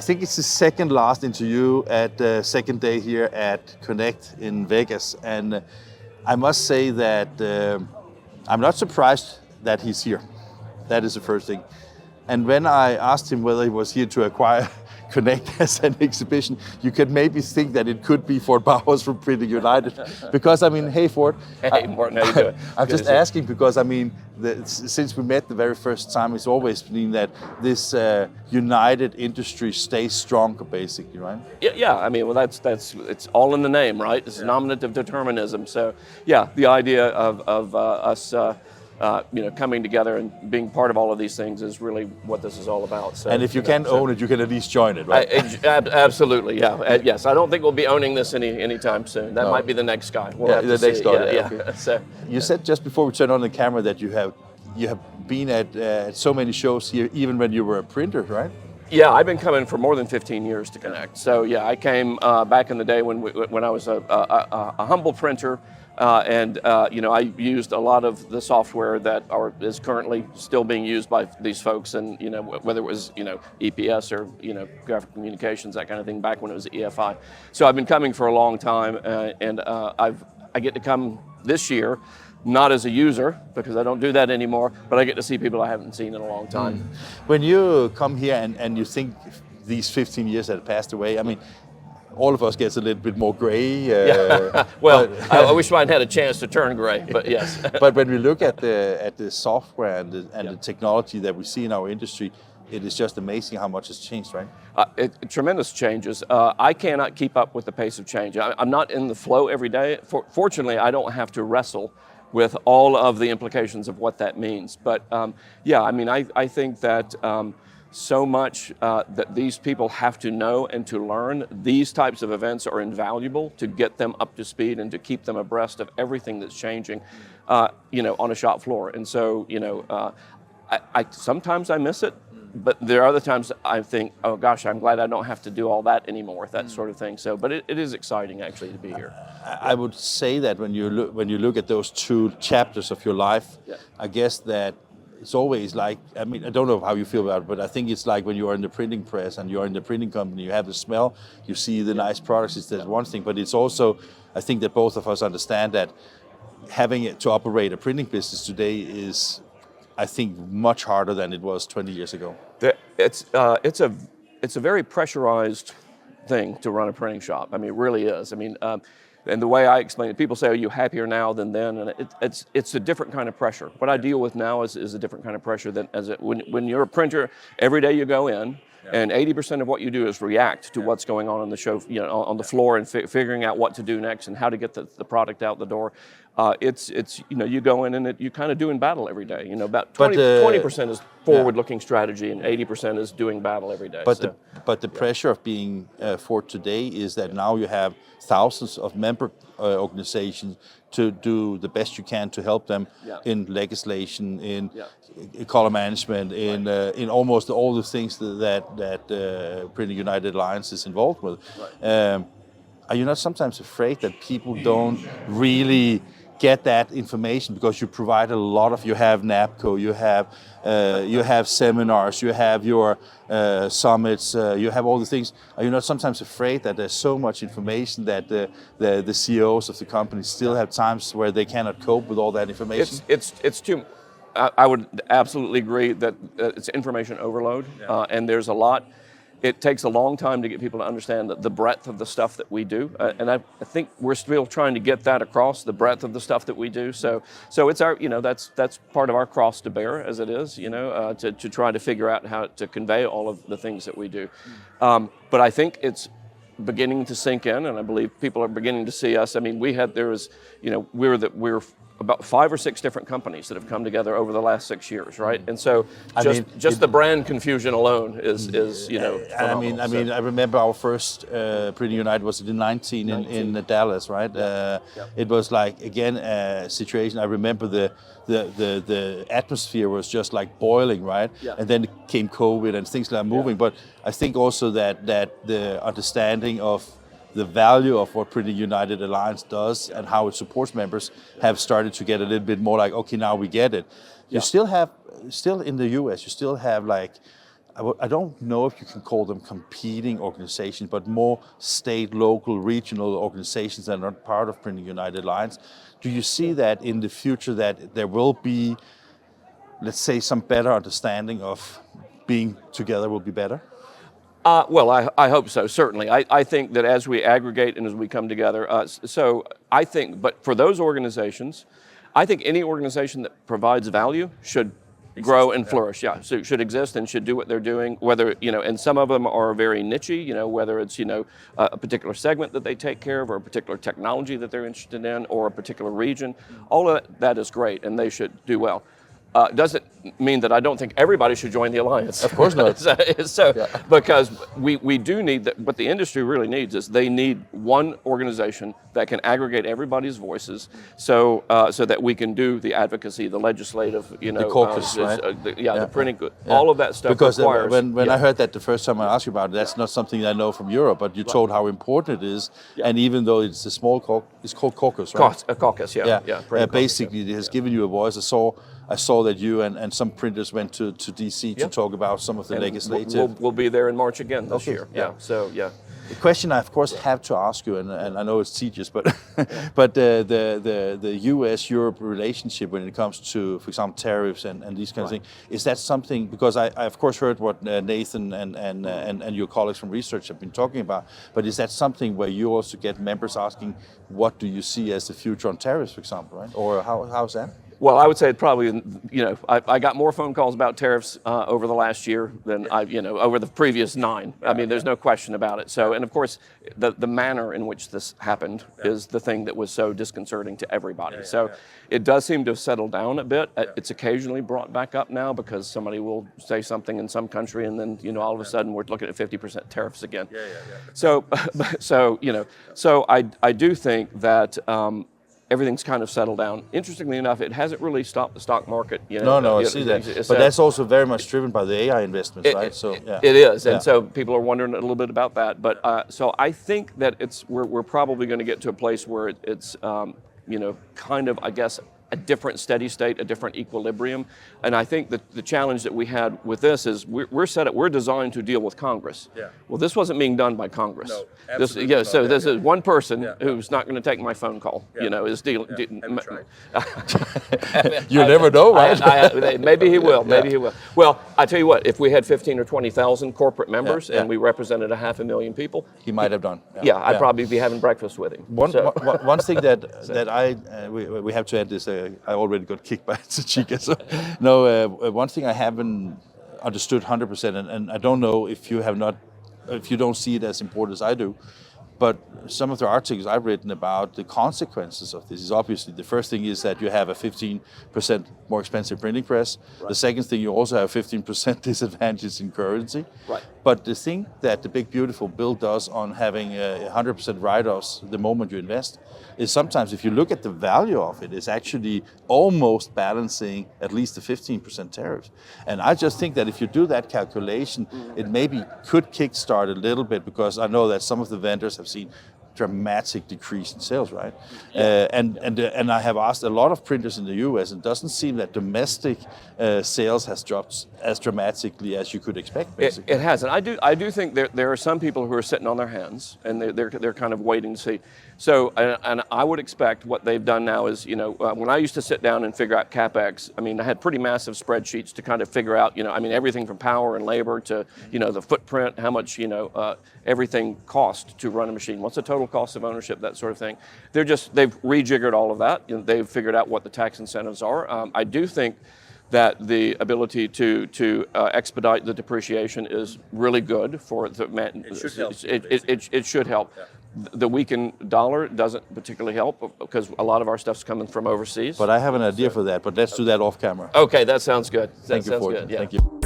think it's the second last interview at the second day here at Connect in Vegas, and I must say that I'm not surprised that he's here. That is the first thing. And when I asked him whether he was here to acquire Connect as an exhibition, you could maybe think that it could be Ford Bowers from Printing United. Because, I mean, hey, Ford. Hey, Morten, how you doing? I'm just asking because, I mean, since we met the very first time, it's always been that this united industry stays stronger, basically, right? Yeah. I mean, well, it's all in the name, right? It's nominative determinism. So, yeah, the idea of us, coming together and being part of all of these things is really what this is all about. So, and if you can't own it, you can at least join it, right? Absolutely, yeah. Yes, I don't think we'll be owning this anytime soon. That might be the next guy. We'll have to the next see. guy. Yeah. Okay. So, you said just before we turned on the camera that you have been at so many shows here, even when you were a printer, right? Yeah, I've been coming for more than 15 years to Connect. So yeah, I came back in the day when I was a humble printer. I used a lot of the software that is currently still being used by these folks, and whether it was EPS or graphic communications, that kind of thing, back when it was EFI. So I've been coming for a long time, and I get to come this year, not as a user because I don't do that anymore, but I get to see people I haven't seen in a long time. When you come here and you think these 15 years that have passed away, I mean, all of us gets a little bit more gray. Well, I wish I had a chance to turn gray, but yes. But when we look at the software and the technology that we see in our industry, it is just amazing how much has changed, right? Tremendous changes. I cannot keep up with the pace of change. I'm not in the flow every day. Fortunately, I don't have to wrestle with all of the implications of what that means. But I think that so much that these people have to know and to learn. These types of events are invaluable to get them up to speed and to keep them abreast of everything that's changing, on a shop floor. And so, I sometimes I miss it, but there are other times I think, oh gosh, I'm glad I don't have to do all that anymore, that sort of thing. So, but it is exciting actually to be here. I would say that when you look at those two chapters of your life, I guess that it's always like, I mean, I don't know how you feel about it, but I think it's like when you are in the printing press and you're in the printing company, you have the smell, you see the nice products, it's that one thing, but it's also, I think that both of us understand that having it to operate a printing business today is, I think, much harder than it was 20 years ago. It's a very pressurized thing to run a printing shop. I mean, it really is. I mean, and the way I explain it, people say, "Are you happier now than then?" And it's a different kind of pressure. What I deal with now is a different kind of pressure than when you're a printer. Every day you go in, and 80% of what you do is react to what's going on the show, on the floor, and figuring out what to do next and how to get the product out the door. It's you go in and you kind of doing battle every day. About 20% is forward-looking strategy, and 80% is doing battle every day. But the pressure of being Ford today is that now you have thousands of member organizations to do the best you can to help them in legislation, in color management, in almost all the things that Printing United Alliance is involved with. Right. Are you not sometimes afraid that people don't really get that information because you provide a lot of, you have NAPCO, you have seminars, you have your summits, you have all the things. Are you not sometimes afraid that there's so much information that the CEOs of the company still have times where they cannot cope with all that information? It's too. I would absolutely agree that it's information overload, and there's a lot. It takes a long time to get people to understand the breadth of the stuff that we do, and I think we're still trying to get that across, the breadth of the stuff that we do. So it's our, that's part of our cross to bear, as it is, to try to figure out how to convey all of the things that we do. But I think it's beginning to sink in, and I believe people are beginning to see us. I mean, we're about 5 or 6 different companies that have come together over the last 6 years, right? And so just the brand confusion alone is phenomenal. I mean, I remember our first Printing United was in 19 in Dallas, right? It was like, again, a situation. I remember the atmosphere was just like boiling, right? And then came COVID and things like moving. But I think also that the understanding of the value of what Printing United Alliance does and how it supports members have started to get a little bit more like, okay, now we get it. You still in the US, you still have like, I don't know if you can call them competing organizations, but more state, local, regional organizations that are not part of Printing United Alliance. Do you see that in the future that there will be, let's say, some better understanding of being together will be better? Well, I hope so, certainly. I think that as we aggregate and as we come together, so I think, but for those organizations, I think any organization that provides value should grow and flourish. Yeah, so it should exist and should do what they're doing. Whether and some of them are very nichey. Whether it's a particular segment that they take care of, or a particular technology that they're interested in, or a particular region. All of that is great, and they should do well. Doesn't mean that I don't think everybody should join the alliance. Of course not. Because we do need that. What the industry really needs is they need one organization that can aggregate everybody's voices, so that we can do the advocacy, the legislative, the caucus, right? The printing, all of that stuff. Because requires, when I heard that the first time I asked you about it, that's not something I know from Europe, but you told how important it is, and even though it's a small caucus, it's called caucus, right? A caucus, basically, it has given you a voice. I saw that you and some printers went to DC to talk about some of the legislative. We'll be there in March again this year. Yeah. So The question I of course have to ask you, and I know it's tedious, but but the U.S.-Europe relationship when it comes to, for example, tariffs and these kinds of things, is that something? Because I of course heard what Nathan and your colleagues from research have been talking about, but is that something where you also get members asking, what do you see as the future on tariffs, for example, right? Or how's that? Well, I would say probably, I got more phone calls about tariffs over the last year than over the previous 9. I mean, there's no question about it. So, and of course, the manner in which this happened is the thing that was so disconcerting to everybody. It does seem to have settled down a bit. It's occasionally brought back up now because somebody will say something in some country, and then all of a sudden we're looking at 50% tariffs again. So I do think that. Everything's kind of settled down. Interestingly enough, it hasn't really stopped the stock market. No, I see that. But that's also very much driven by the AI investments, right? It is, and so people are wondering a little bit about that. But so I think that we're probably going to get to a place where it's kind of, I guess, a different steady state, a different equilibrium. And I think that the challenge that we had with this is we're designed to deal with Congress. Well, this wasn't being done by Congress. No, absolutely not. So this is one person who's not going to take my phone call. Is dealing. You never know, right? Maybe he will. Maybe he will. Well, I tell you what. If we had 15 or 20,000 corporate members and we represented 500,000 people, he might have done. I'd probably be having breakfast with him. One thing that we have to add is. I already got kicked by Chica. So, no, one thing I haven't understood 100%, and I don't know if you don't see it as important as I do, but some of the articles I've written about the consequences of this is obviously the first thing is that you have a 15% more expensive printing press. The second thing, you also have 15% disadvantage in currency. But the thing that the Big Beautiful Bill does on having 100% write-offs the moment you invest is sometimes, if you look at the value of it, it's actually almost balancing at least the 15% tariffs. And I just think that if you do that calculation, it maybe could kickstart a little bit, because I know that some of the vendors have seen dramatic decrease in sales, right? And I have asked a lot of printers in the U.S. and it doesn't seem that domestic sales has dropped as dramatically as you could expect. Basically, it has, and I do think there are some people who are sitting on their hands and they're kind of waiting to see. So, and I would expect what they've done now is, when I used to sit down and figure out CapEx, I mean, I had pretty massive spreadsheets to kind of figure out, everything from power and labor to, the footprint, how much, everything cost to run a machine. What's the total cost of ownership, that sort of thing. They've rejiggered all of that. They've figured out what the tax incentives are. I do think that the ability to expedite the depreciation is really good for the man. It should help. The weakened dollar doesn't particularly help because a lot of our stuff's coming from overseas. But I have an idea for that, but let's do that off camera. Okay, that sounds good. Thank you, Fortune. Thank you.